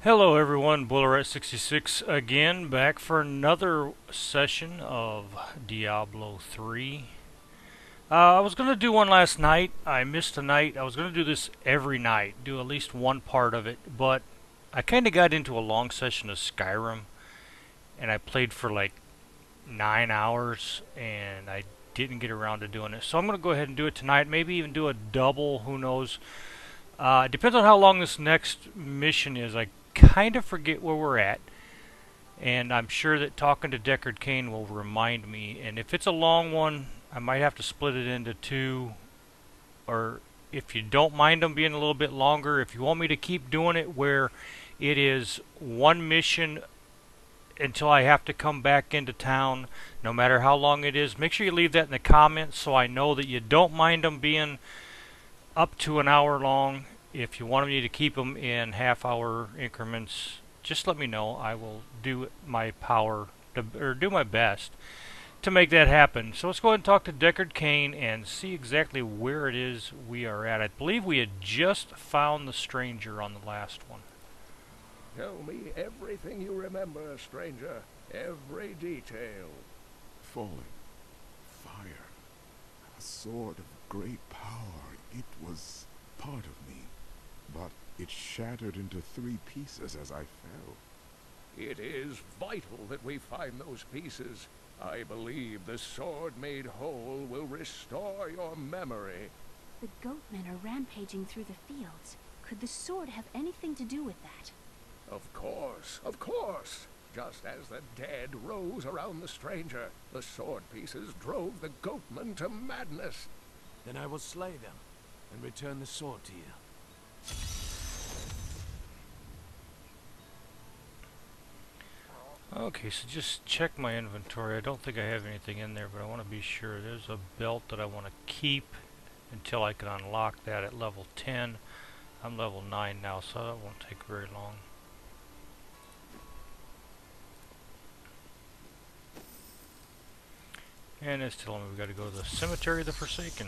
Hello everyone, Bullerat66 again, back for another session of Diablo 3. I was going to do one last night. I missed a night. I was going to do this every night, do at least one part of it, but I kind of got into a long session of Skyrim, and I played for like 9 hours, and I didn't get around to doing it. So I'm going to go ahead and do it tonight, maybe even do a double, who knows. It depends on how long this next mission is. I kind of forget where we're at, and I'm sure that talking to Deckard Cain will remind me. And if it's a long one, I might have to split it into two, or if you don't mind them being a little bit longer, if you want me to keep doing it where it is one mission until I have to come back into town, no matter how long it is, make sure you leave that in the comments so I know that you don't mind them being up to an hour long. If you want me to keep them in half-hour increments, just let me know. I will do my power to, or do my best to make that happen. So let's go ahead and talk to Deckard Cain and see exactly where it is we are at. I believe we had just found the stranger on the last one. Tell me everything you remember, stranger. Every detail. Falling. Fire. A sword of great power. It was part of me. But it shattered into 3 pieces as I fell. It is vital that we find those pieces. I believe the sword made whole will restore your memory. The goatmen are rampaging through the fields. Could the sword have anything to do with that? Of course, of course. Just as the dead rose around the stranger, the sword pieces drove the goatmen to madness. Then I will slay them and return the sword to you. Okay, so just check my inventory. I don't think I have anything in there, but I want to be sure. There's a belt that I want to keep until I can unlock that at level 10. I'm level 9 now, so that won't take very long. And it's telling me we've got to go to the Cemetery of the Forsaken.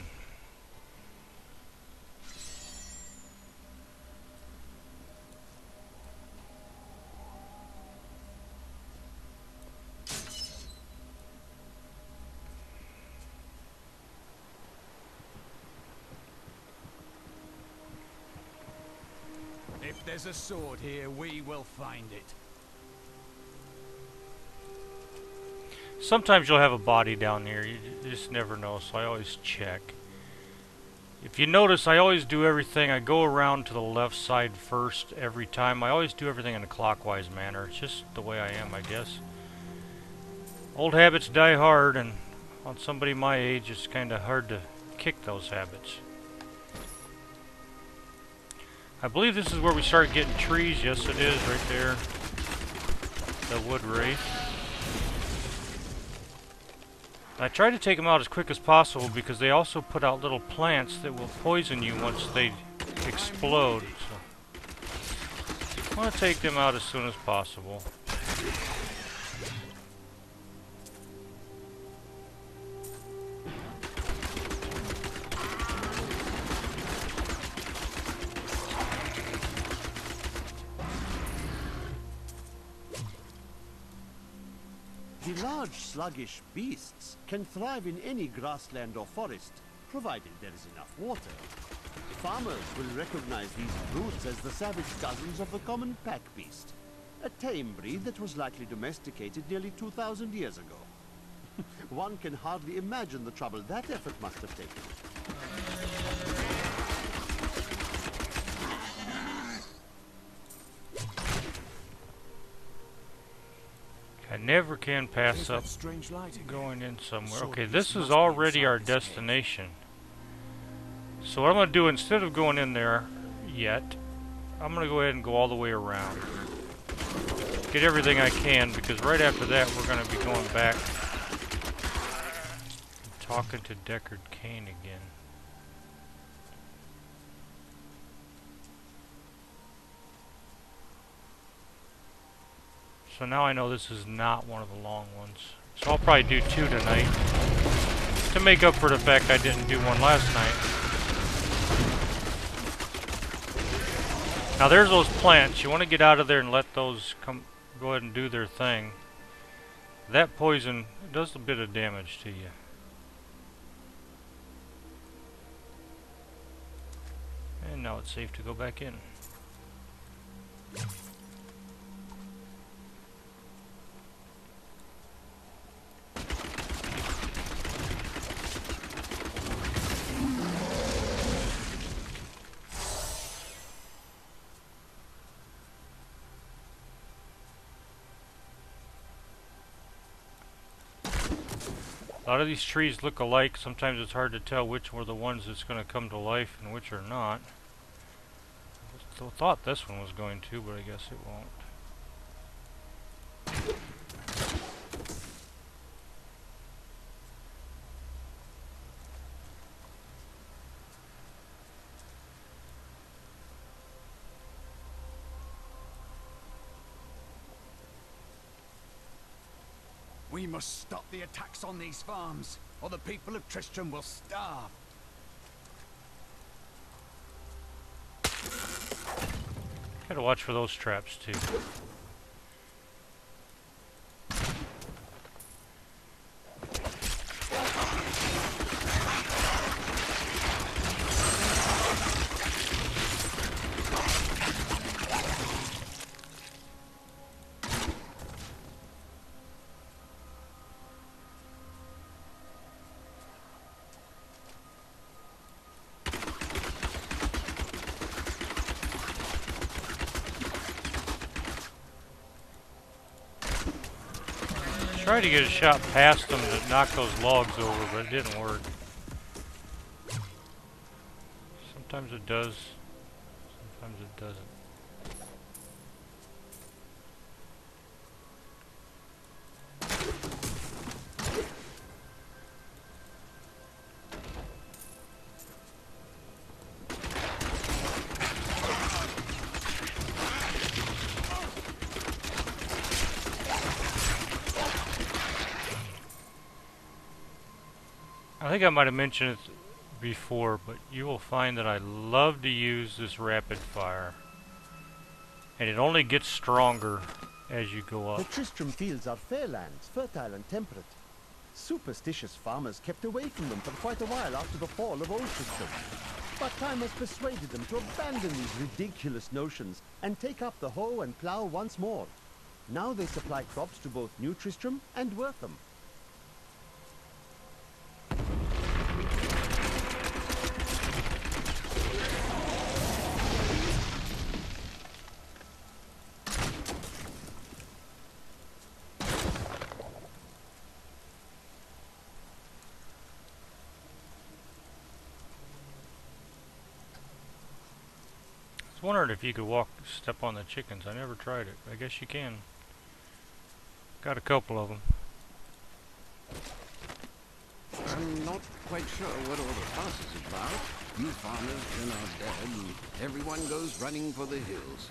If there's a sword here, we will find it. Sometimes you'll have a body down here. You just never know, so I always check. If you notice, I always do everything. I go around to the left side first every time. I always do everything in a clockwise manner. It's just the way I am, I guess. Old habits die hard, and on somebody my age, it's kind of hard to kick those habits. I believe this is where we start getting trees. Yes, it is, right there. The wood wraith. I try to take them out as quick as possible because they also put out little plants that will poison you once they explode. So I want to take them out as soon as possible. The large, sluggish beasts can thrive in any grassland or forest, provided there is enough water. Farmers will recognize these brutes as the savage cousins of the common pack beast, a tame breed that was likely domesticated nearly 2,000 years ago. One can hardly imagine the trouble that effort must have taken. I never can pass up Strange light going in somewhere. Okay, this is already our destination. So what I'm going to do, instead of going in there yet, I'm going to go ahead and go all the way around. Get everything I can, because right after that we're going to be going back and talking to Deckard Cain again. So now I know this is not one of the long ones. So I'll probably do 2 tonight to make up for the fact I didn't do one last night. Now there's those plants. You want to get out of there and let those go ahead and do their thing. That poison does a bit of damage to you. And now it's safe to go back in. A lot of these trees look alike. Sometimes it's hard to tell which were the ones that's going to come to life and which are not. I thought this one was going to, but I guess it won't. We must stop the attacks on these farms, or the people of Tristram will starve. Gotta watch for those traps too. Tried to get a shot past them to knock those logs over, but it didn't work. Sometimes it does, sometimes it doesn't. I think I might have mentioned it before, but you will find that I love to use this rapid fire. And it only gets stronger as you go The up. Tristram fields are fair lands, fertile and temperate. Superstitious farmers kept away from them for quite a while after the fall of Old Tristram. But time has persuaded them to abandon these ridiculous notions and take up the hoe and plough once more. Now they supply crops to both New Tristram and Wortham. I was wondering if you could step on the chickens. I never tried it. I guess you can. Got a couple of them. I'm not quite sure what all the fuss is about. You farmers turn are dead, and everyone goes running for the hills.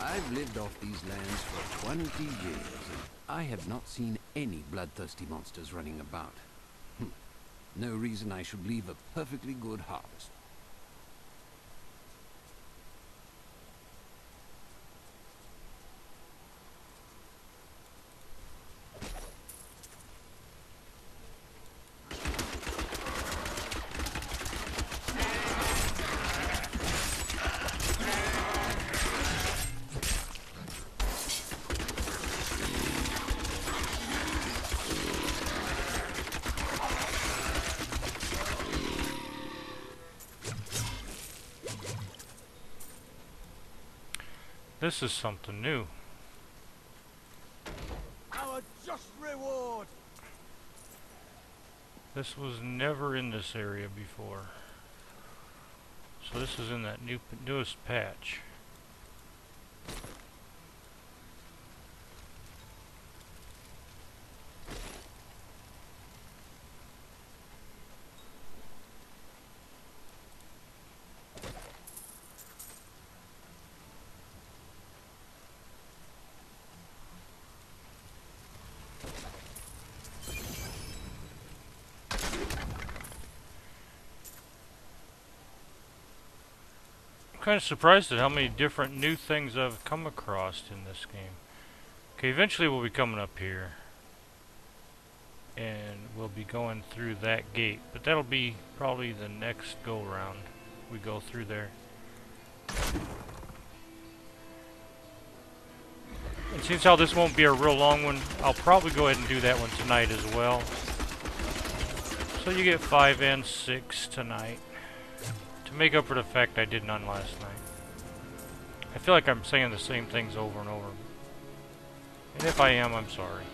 I've lived off these lands for 20 years, and I have not seen any bloodthirsty monsters running about. No reason I should leave a perfectly good harvest. This is something new. Our just reward! This was never in this area before. So this is in that newest patch. kind of surprised at how many different new things I've come across in this game. Okay, eventually we'll be coming up here. And we'll be going through that gate. But that'll be probably the next go-round. We go through there. And since how this won't be a real long one, I'll probably go ahead and do that one tonight as well. So you get 5 and 6 tonight. To make up for the fact I did none last night. I feel like I'm saying the same things over and over. And if I am, I'm sorry.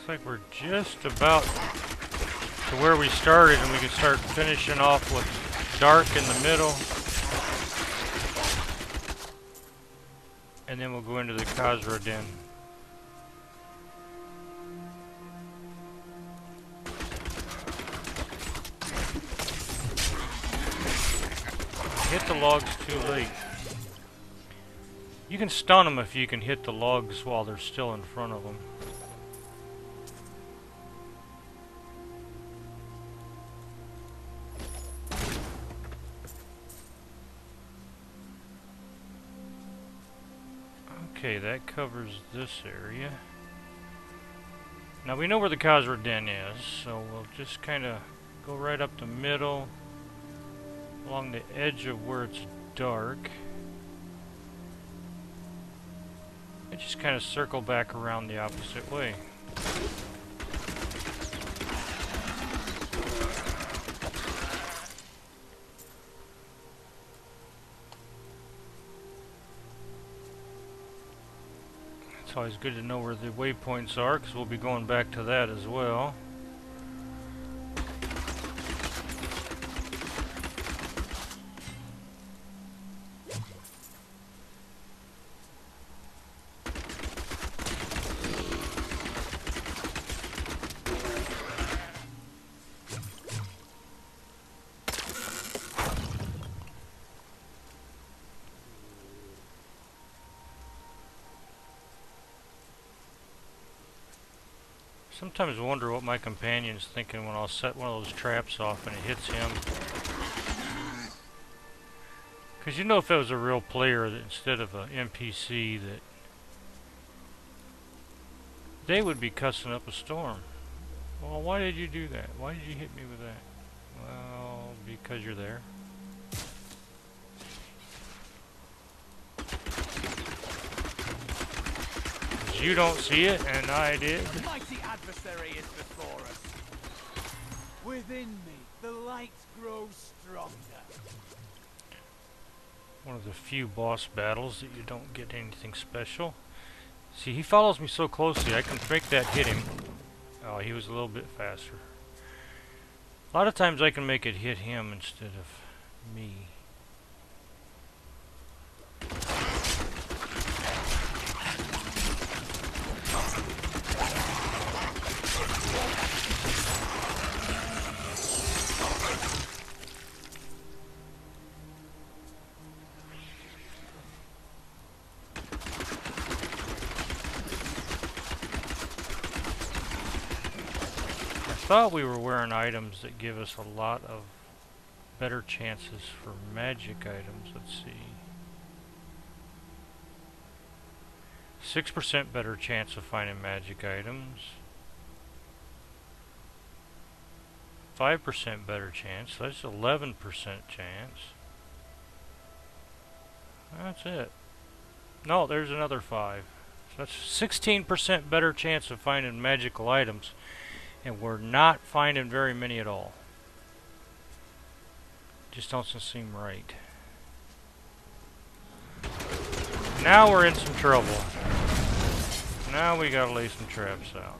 Looks like we're just about to where we started, and we can start finishing off with dark in the middle. And then we'll go into the Khazra Den. Hit the logs too late. You can stun them if you can hit the logs while they're still in front of them. Okay, that covers this area. Now we know where the Khazra Den is, so we'll just kind of go right up the middle, along the edge of where it's dark. And just kind of circle back around the opposite way. It's always good to know where the waypoints are, because we'll be going back to that as well. Sometimes I wonder what my companion's thinking when I'll set one of those traps off and it hits him. Because you know, if it was a real player that instead of an NPC, that they would be cussing up a storm. Well, why did you do that? Why did you hit me with that? Well, because you're there. You don't see it, and I did. The mighty adversary is before us. Within me, the light grows stronger. One of the few boss battles that you don't get anything special. See, he follows me so closely, I can make that hit him. Oh, he was a little bit faster. A lot of times I can make it hit him instead of me. I thought we were wearing items that give us a lot of better chances for magic items. Let's see. 6% better chance of finding magic items. 5% better chance. That's 11% chance. That's it. No, there's another 5. So that's 16% better chance of finding magical items. And we're not finding very many at all. Just doesn't seem right. Now we're in some trouble. Now we gotta lay some traps out.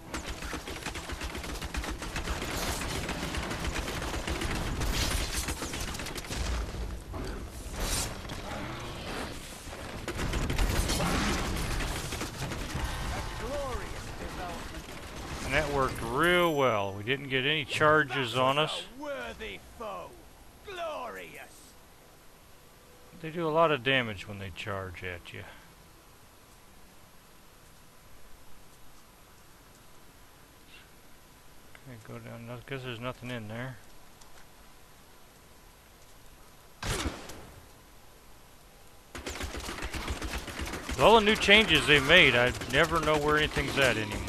And that worked real well. We didn't get any charges on us. A worthy foe. Glorious. They do a lot of damage when they charge at you. Okay, go down. I guess there's nothing in there. With all the new changes they made, I never know where anything's at anymore.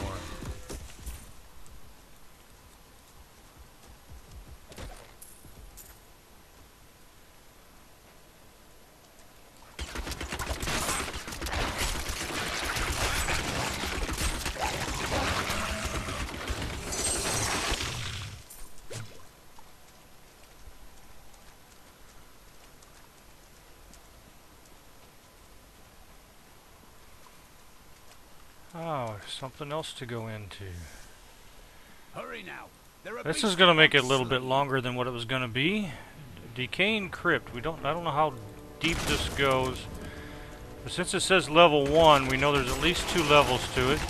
Oh, something else to go into. Hurry now. This is going to make it a little bit longer than what it was going to be. Decaying Crypt. I don't know how deep this goes. But since it says level 1, we know there's at least 2 levels to it.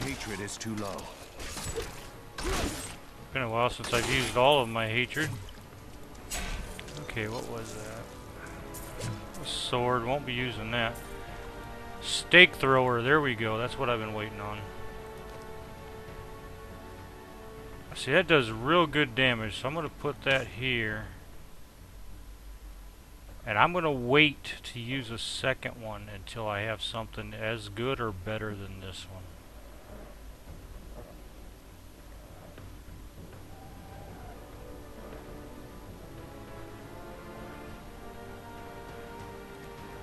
Hatred is too low. Been a while since I've used all of my hatred. Okay, what was that? A sword, won't be using that. Stake thrower, there we go. That's what I've been waiting on. See, that does real good damage, so I'm going to put that here. And I'm going to wait to use a second one until I have something as good or better than this one.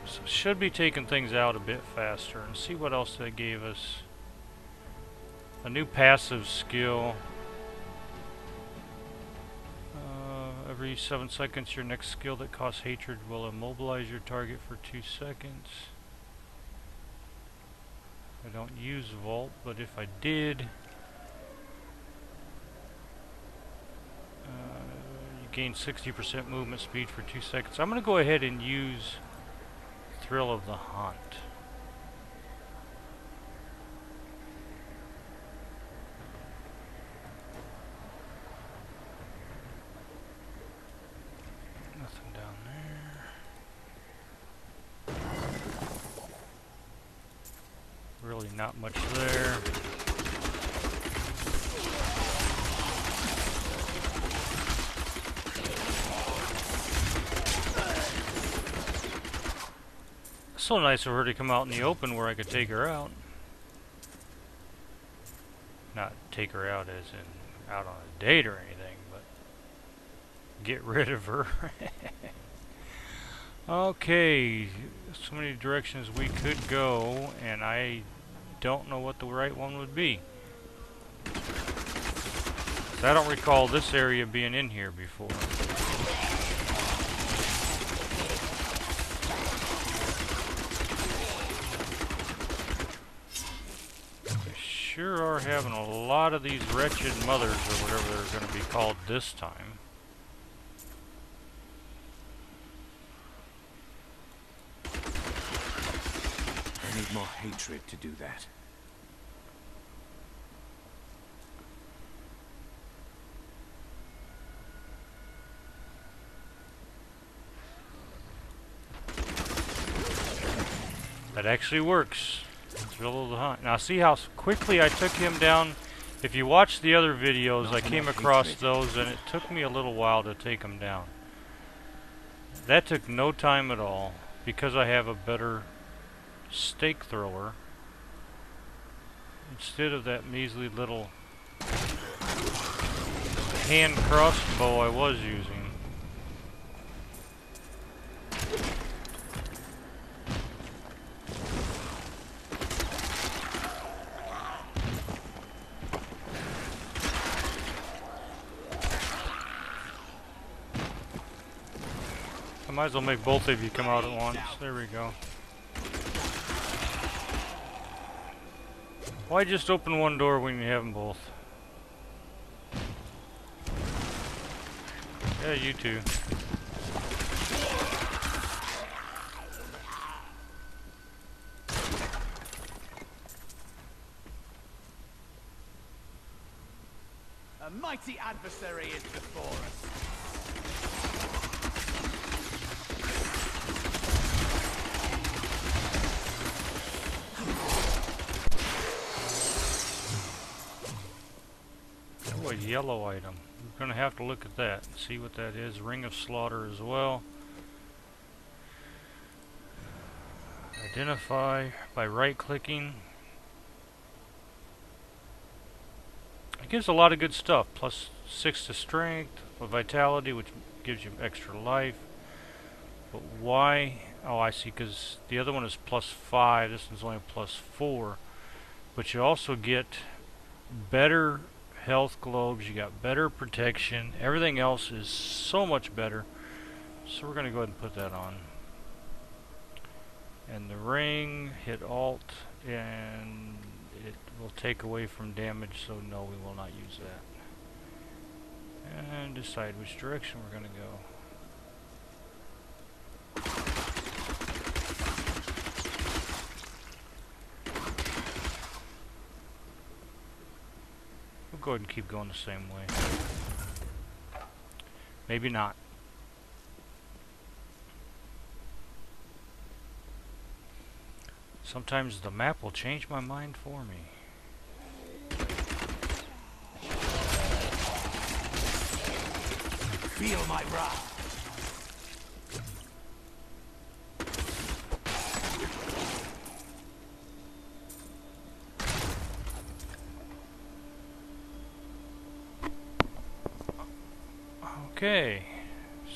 So should be taking things out a bit faster. And see what else they gave us. A new passive skill. Every 7 seconds your next skill that costs hatred will immobilize your target for 2 seconds. I don't use Vault, but if I did, you gain 60% movement speed for 2 seconds. I'm going to go ahead and use Thrill of the Hunt. Nothing down there. Really not much there. So nice of her to come out in the open where I could take her out. Not take her out as in out on a date or anything, but get rid of her. Okay, so many directions we could go, and I don't know what the right one would be. I don't recall this area being in here before. Sure are having a lot of these wretched mothers, or whatever they're going to be called this time. I need more hatred to do that. That actually works. Thrill of the Hunt. Now see how quickly I took him down. If you watch the other videos, I came across those and it took me a little while to take him down. That took no time at all because I have a better stake thrower. instead of that measly little hand crossbow I was using. I might as well make both of you come out at once. There we go. Why just open one door when you have them both? Yeah, you too. A mighty adversary is before us. Oh, a yellow item. We're gonna have to look at that and see what that is. Ring of Slaughter as well. Identify by right-clicking. It gives a lot of good stuff. Plus 6 to strength, vitality, which gives you extra life. But why? Oh, I see. Because the other one is plus 5. This one's only plus 4. But you also get better health globes. You got better protection. Everything else is so much better. So we're going to go ahead and put that on. And the ring, hit Alt, and it will take away from damage, so no, we will not use that. And decide which direction we're going to go. We'll go ahead and keep going the same way. Maybe not. Sometimes the map will change my mind for me. Feel my wrath. Okay,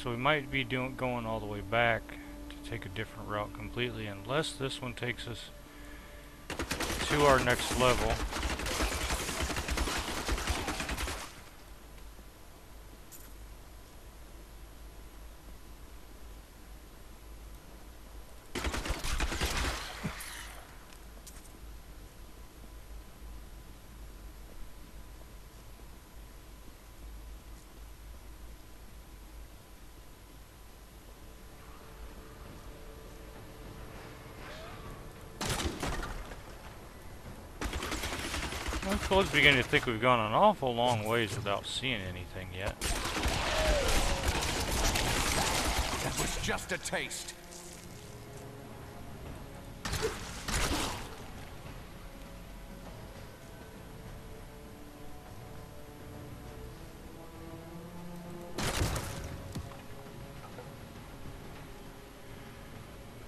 so we might be going all the way back to take a different route completely, unless this one takes us to our next level. I was beginning to think we've gone an awful long ways without seeing anything yet. That was just a taste.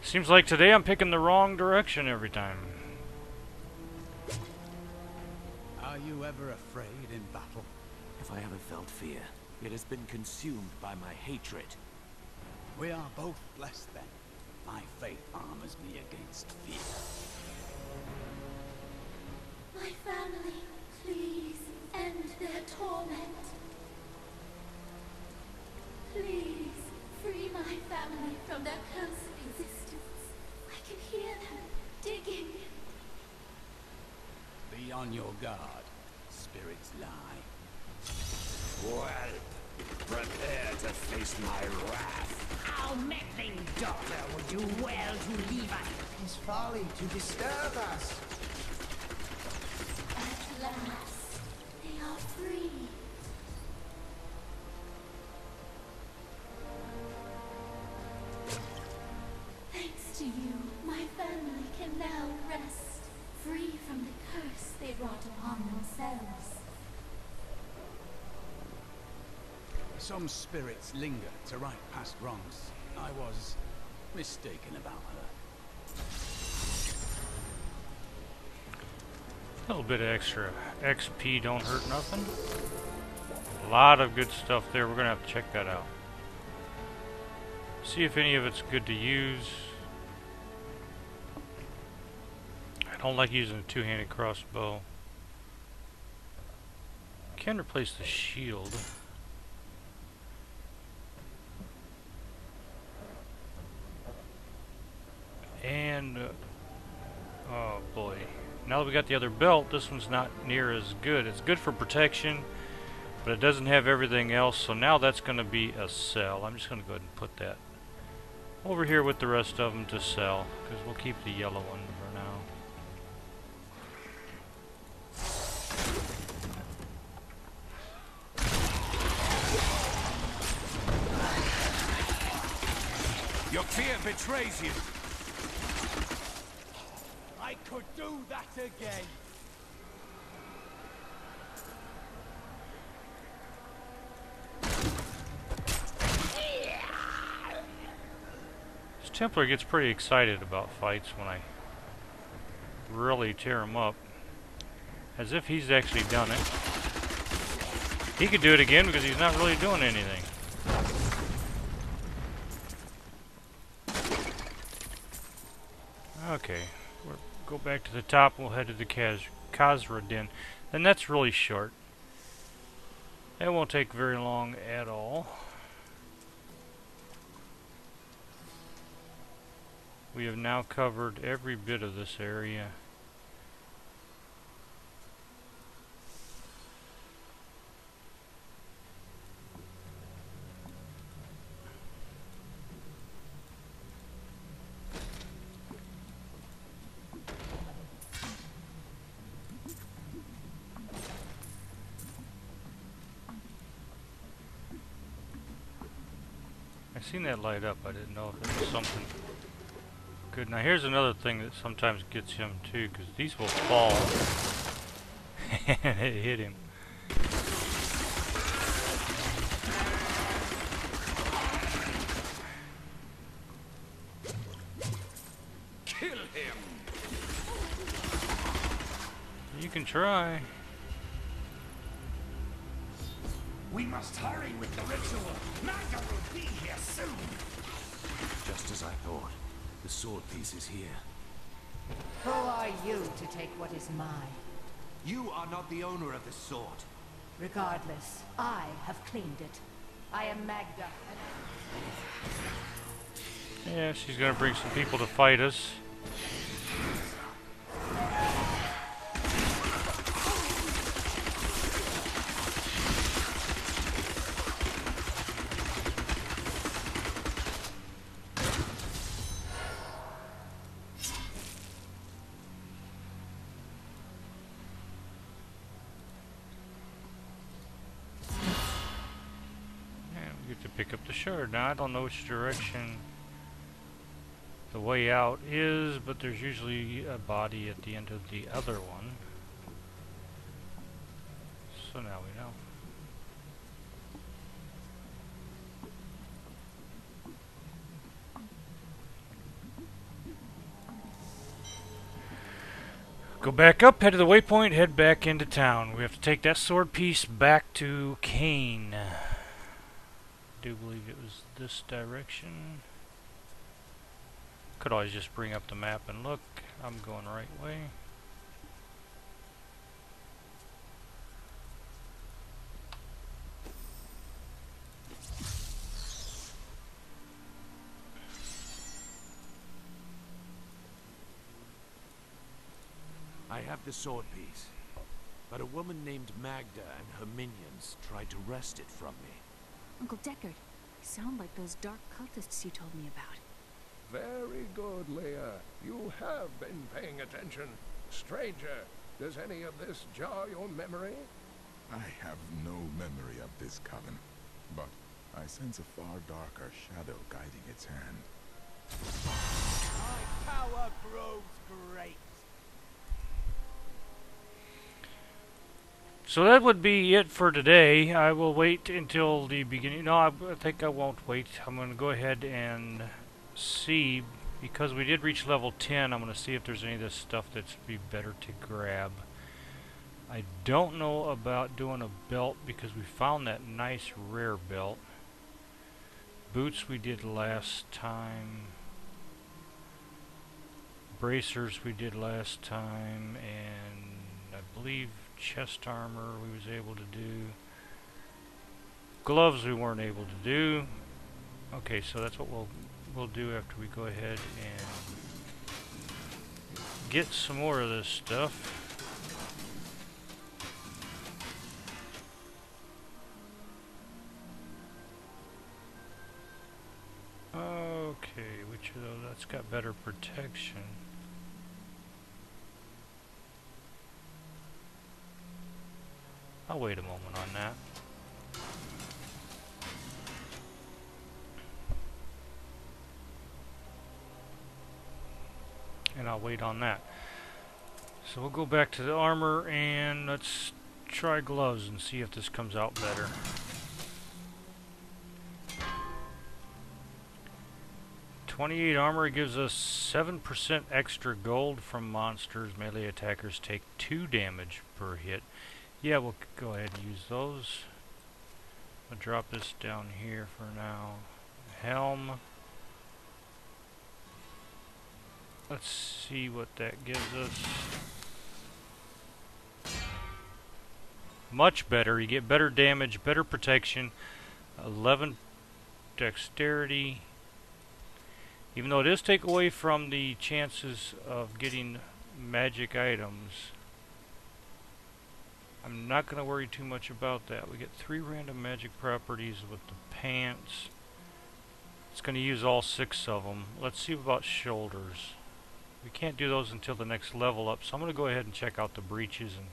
Seems like today I'm picking the wrong direction every time. Are you ever afraid in battle? If I ever felt fear, it has been consumed by my hatred. We are both blessed then. My faith armors me against fear. My family, please end their torment. Please free my family from their cursed existence. I can hear them digging. Be on your guard. Spirits lie. Well, prepare to face my wrath. Our meddling daughter would do well to leave us. His folly to disturb us. At last, they are free. Thanks to you, my family can now rest, free from the curse they brought upon themselves. Some spirits linger to right past wrongs. I was mistaken about her. A little bit of extra XP don't hurt nothing. A lot of good stuff there. We're gonna have to check that out. See if any of it's good to use. I don't like using a two-handed crossbow. Can replace the shield. And oh boy. Now that we got the other belt, this one's not near as good. It's good for protection, but it doesn't have everything else, so now that's going to be a sell. I'm just going to go ahead and put that over here with the rest of them to sell, because we'll keep the yellow one for now. Your fear betrays you. I could do that again. This Templar gets pretty excited about fights when I really tear him up. As if he's actually done it. He could do it again because he's not really doing anything. Okay, we'll go back to the top and we'll head to the Khazra Den. And that's really short. It won't take very long at all. We have now covered every bit of this area. I seen that light up. I didn't know if it was something good. Now here's another thing that sometimes gets him too, because these will fall. And it hit him. Kill him. You can try. We must hurry with the ritual. Magda will be here soon. Just as I thought. The sword piece is here. Who are you to take what is mine? You are not the owner of the sword. Regardless, I have claimed it. I am Magda. Yeah, she's gonna bring some people to fight us. Pick up the shard. Now I don't know which direction the way out is, but there's usually a body at the end of the other one. So now we know. Go back up, head to the waypoint, head back into town. We have to take that sword piece back to Cain. I do believe it was this direction. Could always just bring up the map and look. I'm going the right way. I have the sword piece, but a woman named Magda and her minions tried to wrest it from me. Uncle Deckard, you sound like those dark cultists you told me about. Very good, Leah. You have been paying attention. Stranger, does any of this jar your memory? I have no memory of this coven, but I sense a far darker shadow guiding its hand. My power grows great. So that would be it for today. I will wait until the beginning. No, I think I won't wait. I'm going to go ahead and see, because we did reach level 10, I'm going to see if there's any of this stuff that's be better to grab. I don't know about doing a belt because we found that nice rare belt. Boots we did last time. Bracers we did last time, and I believe chest armor we was able to do. Gloves we weren't able to do. Okay, so that's what we'll do after we go ahead and get some more of this stuff. Okay, which of those? That's got better protection. I'll wait a moment on that. And I'll wait on that. So we'll go back to the armor and let's try gloves and see if this comes out better. .28 armor gives us 7% extra gold from monsters. Melee attackers take 2 damage per hit. Yeah, we'll go ahead and use those. I'll drop this down here for now. Helm. Let's see what that gives us. Much better. You get better damage, better protection, 11 dexterity. Even though it does take away from the chances of getting magic items, I'm not going to worry too much about that. We get 3 random magic properties with the pants. It's going to use all 6 of them. Let's see about shoulders. We can't do those until the next level up, so I'm going to go ahead and check out the breeches and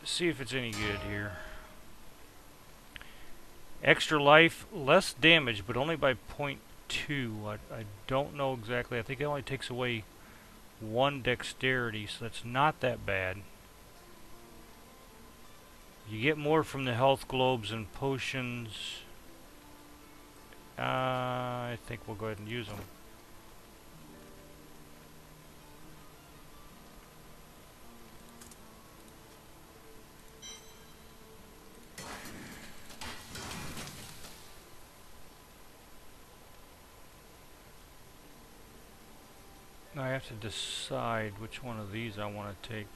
see if it's any good here. Extra life, less damage, but only by 0.2. I don't know exactly. I think it only takes away 1 dexterity, so that's not that bad. You get more from the health globes and potions. I think we'll go ahead and use them. I have to decide which one of these I want to take.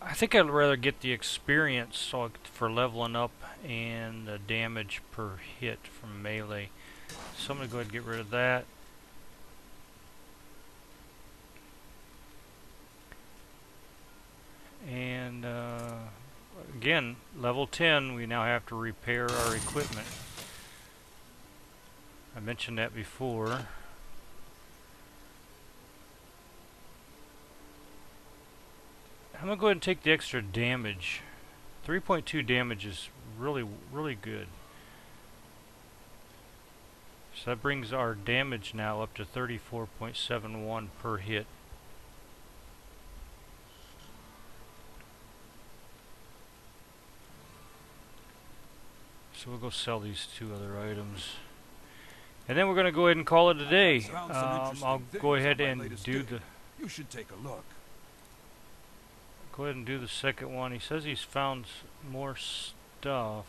I think I'd rather get the experience for leveling up and the damage per hit from melee. So I'm going to go ahead and get rid of that. And again, level 10, we now have to repair our equipment. I mentioned that before. I'm going to go ahead and take the extra damage. 3.2 damage is really good. So that brings our damage now up to 34.71 per hit. So we'll go sell these 2 other items. And then we're going to go ahead and call it a day. I'll go ahead and do the... You should take a look. Go ahead and do the second one. He says he's found more stuff.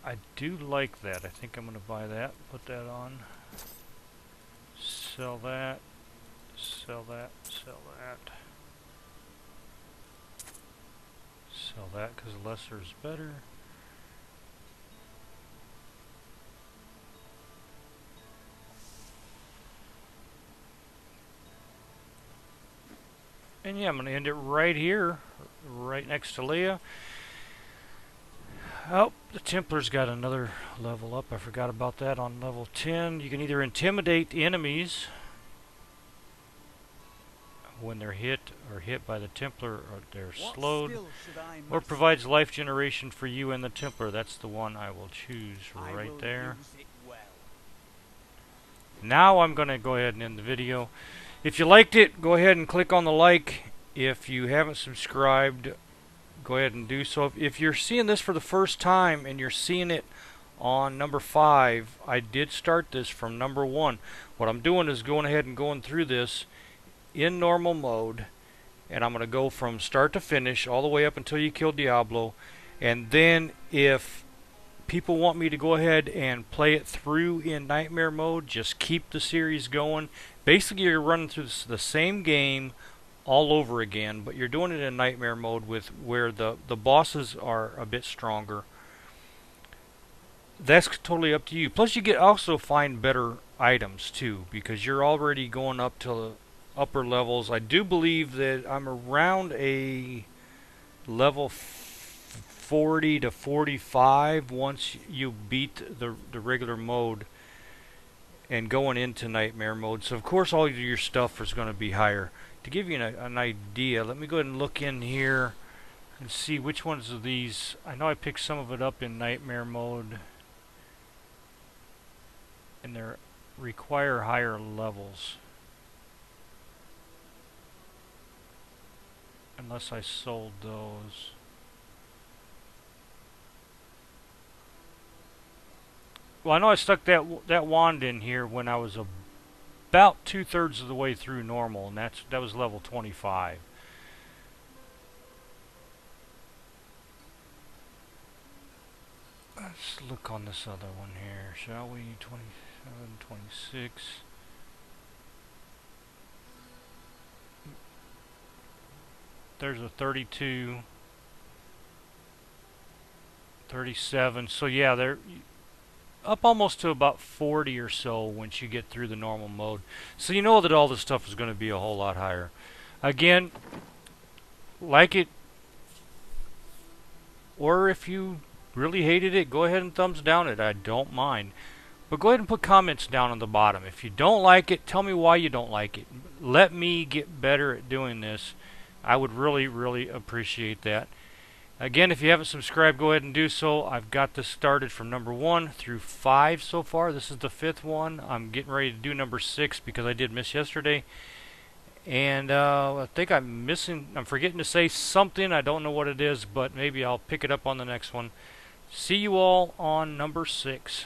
I do like that. I think I'm going to buy that. Put that on. Sell that. Sell that. Sell that. Sell that because lesser is better. And yeah, I'm going to end it right here, right next to Leah. Oh, the Templar's got another level up. I forgot about that on level 10. You can either intimidate enemies when they're hit or hit by the Templar, or they're slowed, or provides life generation for you and the Templar. That's the one I will choose right there. Now I'm going to go ahead and end the video. If you liked it, go ahead and click on the like. If you haven't subscribed, go ahead and do so. If you're seeing this for the first time and you're seeing it on number 5. I did start this from number 1. What I'm doing is going ahead and going through this in normal mode, and I'm going to go from start to finish all the way up until you kill Diablo. And then if people want me to go ahead and play it through in nightmare mode, just keep the series going. Basically, you're running through the same game all over again, but you're doing it in nightmare mode with where the bosses are a bit stronger. That's totally up to you. Plus, you get also find better items too, because you're already going up to the upper levels. I do believe that I'm around a level 40 to 45 once you beat the regular mode and going into nightmare mode. So of course all of your stuff is going to be higher. To give you an idea, let me go ahead and look in here and see which ones of these. I know I picked some of it up in nightmare mode, and they require higher levels. Unless I sold those. Well, I know I stuck that wand in here when I was about 2/3 of the way through normal, and that was level 25. Let's look on this other one here, shall we? 27, 26. There's a 32, 37. So yeah, they're up almost to about 40 or so once you get through the normal mode. So you know that all this stuff is going to be a whole lot higher. Again, like it, or if you really hated it, go ahead and thumbs down it. I don't mind. But go ahead and put comments down on the bottom. If you don't like it, tell me why you don't like it. Let me get better at doing this. I would really, really appreciate that. Again, if you haven't subscribed, go ahead and do so. I've got this started from number 1 through 5 so far. This is the 5th one. I'm getting ready to do number 6 because I did miss yesterday. And I think I'm forgetting to say something. I don't know what it is, but maybe I'll pick it up on the next one. See you all on number 6.